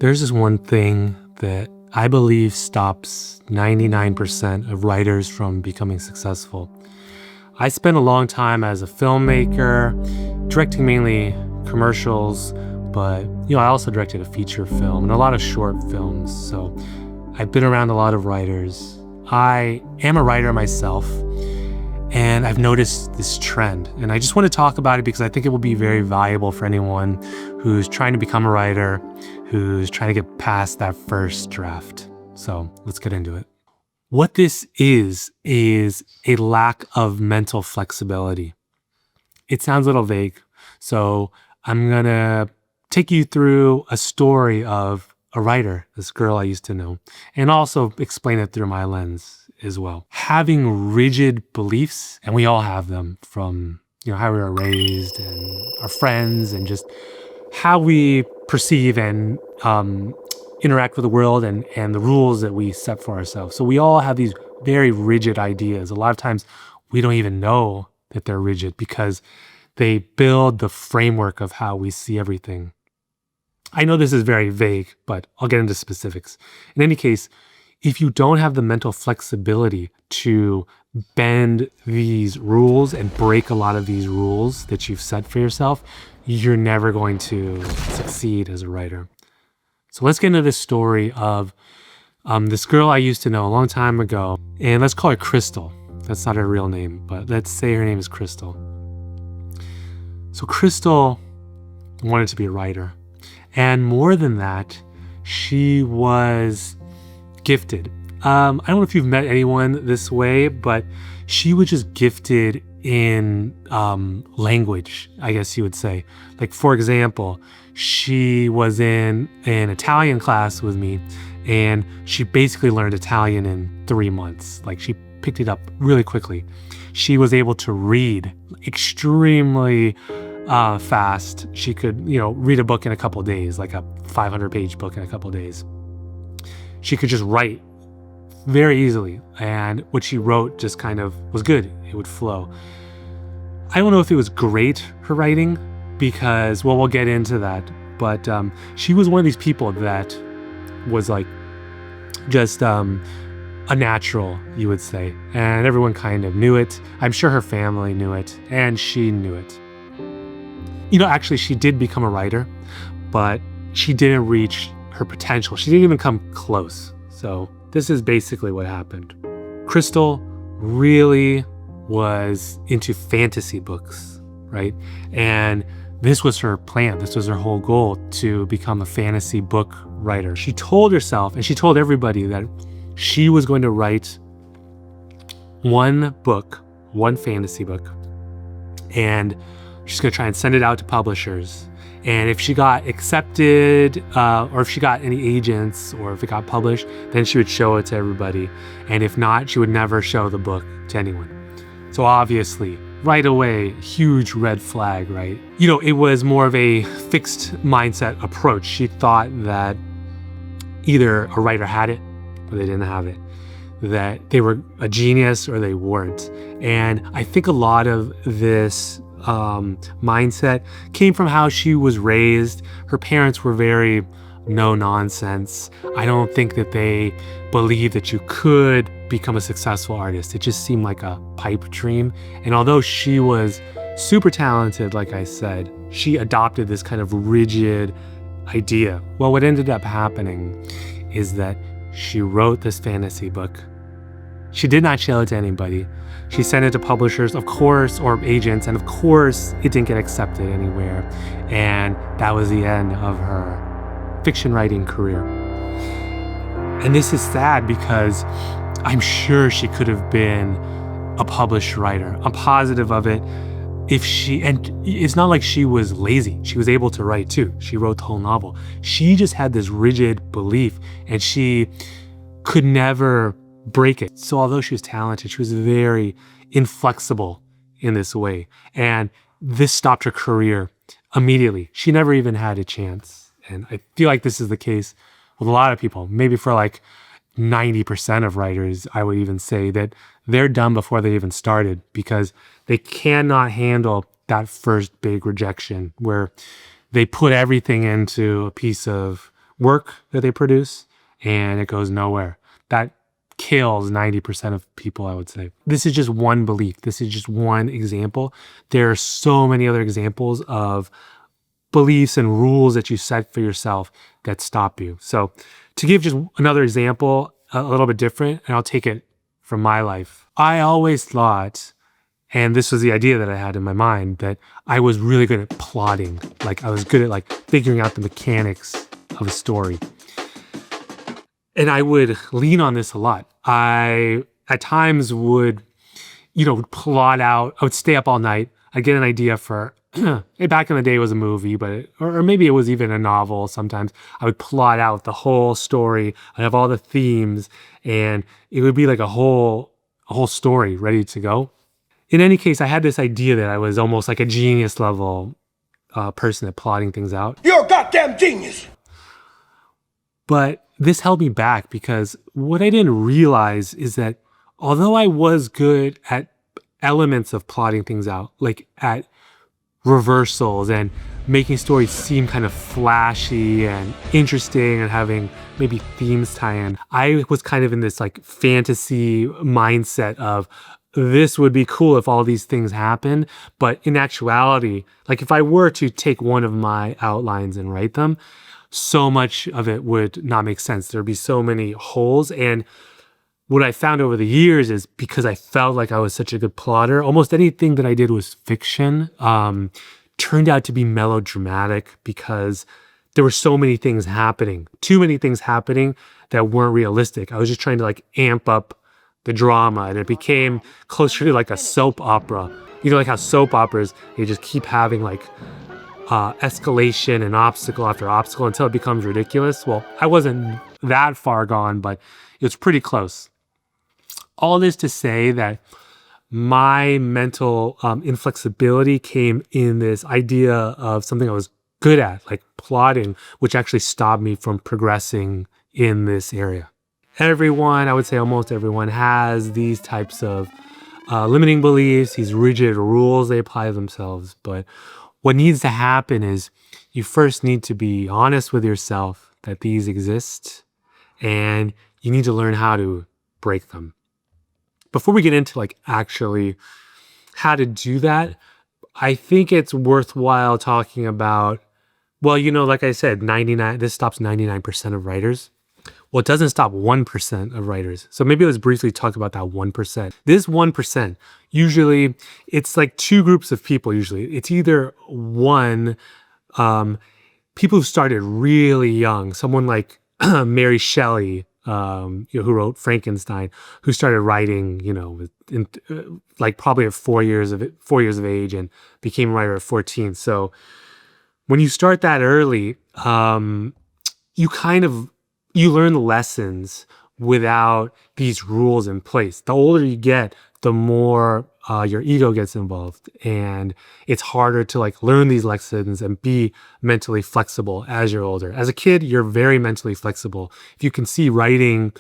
There's this one thing that I believe stops 99% of writers from becoming successful. I spent a long time as a filmmaker, directing mainly commercials, but I also directed a feature film and a lot of short films. So I've been around a lot of writers. I am a writer myself, and I've noticed this trend. And I just want to talk about it because I think it will be very valuable for anyone who's trying to become a writer, who's trying to get past that first draft. So let's get into it. What this is a lack of mental flexibility. It sounds a little vague, so I'm going to take you through a story of a writer, this girl I used to know, and also explain it through my lens as well. Having rigid beliefs, and we all have them from how we were raised and our friends and just how we perceive and interact with the world and the rules that we set for ourselves. So we all have these very rigid ideas. A lot of times we don't even know that they're rigid because they build the framework of how we see everything. I know this is very vague, but I'll get into specifics. In any case, if you don't have the mental flexibility to bend these rules and break a lot of these rules that you've set for yourself, you're never going to succeed as a writer. So let's get into this story of this girl I used to know a long time ago, and let's call her Crystal. That's not her real name, but let's say her name is Crystal. So Crystal wanted to be a writer. And more than that, she was gifted. I don't know if you've met anyone this way, but she was just gifted in language, I guess you would say. Like, for example, she was in an Italian class with me, and she basically learned Italian in 3 months. Like, she picked it up really quickly. She was able to read extremely fast. She could, read a book in a couple of days, like a 500-page book in a couple of days. She could just write very easily, and what she wrote just kind of was good. It would flow. I don't know if it was great, her writing, because, we'll get into that, but she was one of these people that was like just a natural, you would say, and everyone kind of knew it. I'm sure her family knew it, and she knew it. Actually, she did become a writer, but she didn't reach her potential. She didn't even come close. So this is basically what happened. Crystal really was into fantasy books, right? And this was her plan. This was her whole goal, to become a fantasy book writer. She told herself, and she told everybody, that she was going to write one book, one fantasy book, and she's going to try and send it out to publishers. And if she got accepted, or if she got any agents, or if it got published, then she would show it to everybody. And if not, she would never show the book to anyone. So obviously, right away, huge red flag, right? It was more of a fixed mindset approach. She thought that either a writer had it or they didn't have it, that they were a genius or they weren't. And I think a lot of this mindset came from how she was raised. Her parents were very no nonsense. I don't think that they believed that you could become a successful artist. It just seemed like a pipe dream. And although she was super talented, like I said, she adopted this kind of rigid idea. Well, what ended up happening is that she wrote this fantasy book. She did not show it to anybody. She sent it to publishers, of course, or agents, and of course, it didn't get accepted anywhere. And that was the end of her fiction writing career. And this is sad because I'm sure she could have been a published writer. I'm positive of it. And it's not like she was lazy. She was able to write too. She wrote the whole novel. She just had this rigid belief, and she could never break it. So although she was talented, she was very inflexible in this way. And this stopped her career immediately. She never even had a chance. And I feel like this is the case with a lot of people. Maybe for like 90% of writers, I would even say that they're done before they even started because they cannot handle that first big rejection where they put everything into a piece of work that they produce, and it goes nowhere. That kills 90% of people, I would say. This is just one belief. This is just one example. There are so many other examples of beliefs and rules that you set for yourself that stop you. So to give just another example, a little bit different, and I'll take it from my life. I always thought, and this was the idea that I had in my mind, that I was really good at plotting. Like I was good at like figuring out the mechanics of a story. And I would lean on this a lot. I, at times would, plot out. I would stay up all night. I'd get an idea for, back in the day it was a movie, but or maybe it was even a novel sometimes. I would plot out the whole story. I'd have all the themes, and it would be like a whole story ready to go. In any case, I had this idea that I was almost like a genius level person at plotting things out. You're a goddamn genius! But this held me back because what I didn't realize is that although I was good at elements of plotting things out, like at reversals and making stories seem kind of flashy and interesting and having maybe themes tie in, I was kind of in this like fantasy mindset of this would be cool if all these things happened. But in actuality, like if I were to take one of my outlines and write them, so much of it would not make sense. There'd be so many holes. And what I found over the years is because I felt like I was such a good plotter, almost anything that I did was fiction, turned out to be melodramatic because there were so many things happening, too many things happening that weren't realistic. I was just trying to like amp up the drama, and it became closer to like a soap opera. Like how soap operas, you just keep having like escalation and obstacle after obstacle until it becomes ridiculous. Well, I wasn't that far gone, but it was pretty close. All this to say that my mental inflexibility came in this idea of something I was good at, like plotting, which actually stopped me from progressing in this area. Everyone, I would say almost everyone, has these types of limiting beliefs, these rigid rules they apply to themselves. But what needs to happen is you first need to be honest with yourself that these exist, and you need to learn how to break them. Before we get into like actually how to do that, I think it's worthwhile talking about, well, like I said, this stops 99% of writers. Well, it doesn't stop 1% of writers. So maybe let's briefly talk about that 1%. This 1%, usually it's like two groups of people usually. It's either one, people who started really young, someone like Mary Shelley, who wrote Frankenstein, who started writing, like probably at 4 years of age and became a writer at 14. So when you start that early, you learn the lessons without these rules in place. The older you get, the more your ego gets involved, and it's harder to like learn these lessons and be mentally flexible as you're older. As a kid, you're very mentally flexible. If you can see writing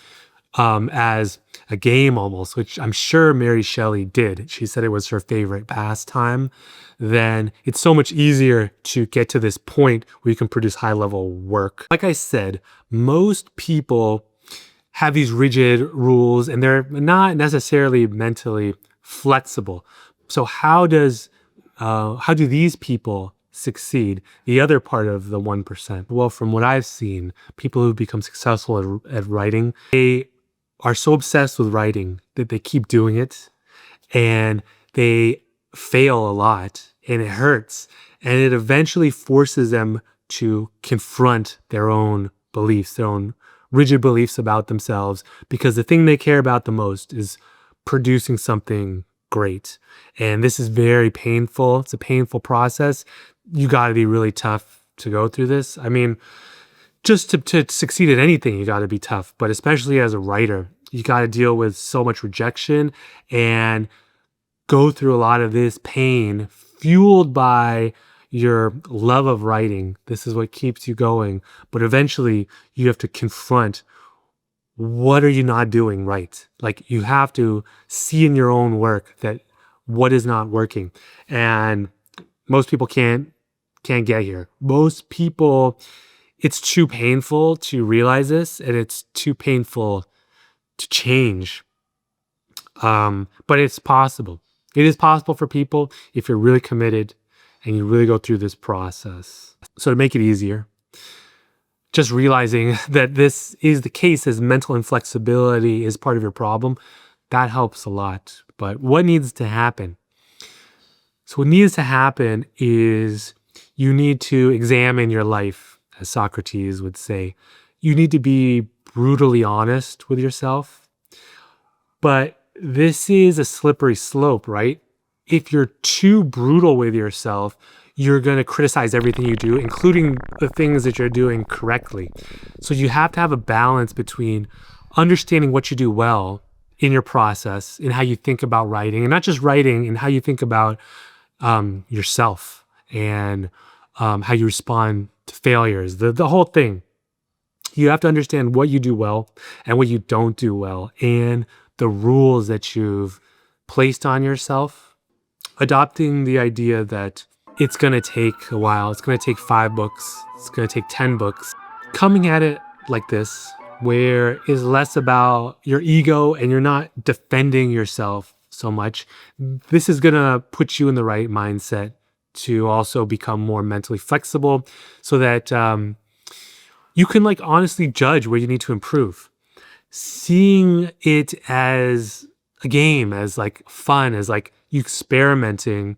as a game almost, which I'm sure Mary Shelley did, she said it was her favorite pastime, then it's so much easier to get to this point where you can produce high-level work. Like I said, most people have these rigid rules and they're not necessarily mentally flexible. So how do these people succeed? The other part of the 1%. Well, from what I've seen, people who become successful at writing, they are so obsessed with writing that they keep doing it and they fail a lot and it hurts. And it eventually forces them to confront their own beliefs, their own rigid beliefs about themselves, because the thing they care about the most is producing something great. And this is very painful. It's a painful process. You got to be really tough to go through this. I mean, just to succeed at anything, you got to be tough, but especially as a writer, you got to deal with so much rejection and go through a lot of this pain fueled by your love of writing. This is what keeps you going. But eventually you have to confront, what are you not doing right? Like, you have to see in your own work that what is not working. And most people can't get here. Most people, it's too painful to realize this, and it's too painful to change. But it's possible. It is possible for people if you're really committed and you really go through this process. So to make it easier, just realizing that this is the case, as mental inflexibility is part of your problem, that helps a lot. But what needs to happen? So what needs to happen is you need to examine your life, as Socrates would say. You need to be brutally honest with yourself. But this is a slippery slope, right? If you're too brutal with yourself, you're going to criticize everything you do, including the things that you're doing correctly. So you have to have a balance between understanding what you do well in your process, in how you think about writing, and not just writing, and how you think about yourself and how you respond to failures, the whole thing. You have to understand what you do well and what you don't do well, and the rules that you've placed on yourself. Adopting the idea that it's going to take a while, it's going to take 5 books, it's going to take 10 books. Coming at it like this, where it's less about your ego and you're not defending yourself so much, this is going to put you in the right mindset to also become more mentally flexible, so that you can honestly judge where you need to improve. Seeing it as a game, as fun, as you experimenting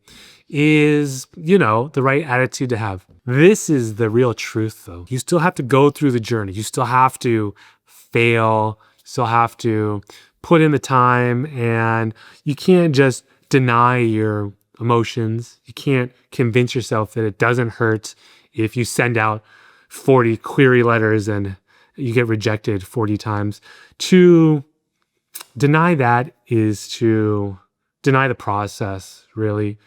is, the right attitude to have. This is the real truth, though. You still have to go through the journey. You still have to fail. You still have to put in the time, and you can't just deny your emotions. You can't convince yourself that it doesn't hurt if you send out 40 query letters and you get rejected 40 times. To deny that is to deny the process, really.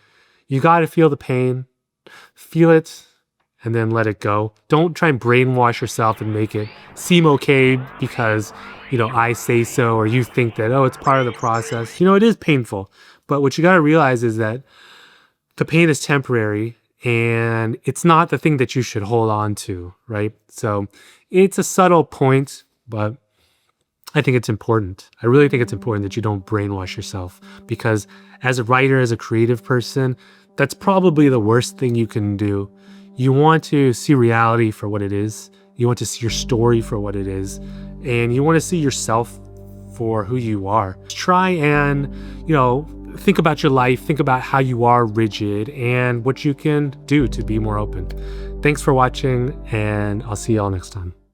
You got to feel the pain, feel it, and then let it go. Don't try and brainwash yourself and make it seem okay because, I say so, or you think that, it's part of the process. It is painful. But what you got to realize is that the pain is temporary, and it's not the thing that you should hold on to, right? So it's a subtle point, but I think it's important. I really think it's important that you don't brainwash yourself, because as a writer, as a creative person, that's probably the worst thing you can do. You want to see reality for what it is. You want to see your story for what it is. And you want to see yourself for who you are. Try and, think about your life, think about how you are rigid and what you can do to be more open. Thanks for watching, and I'll see y'all next time.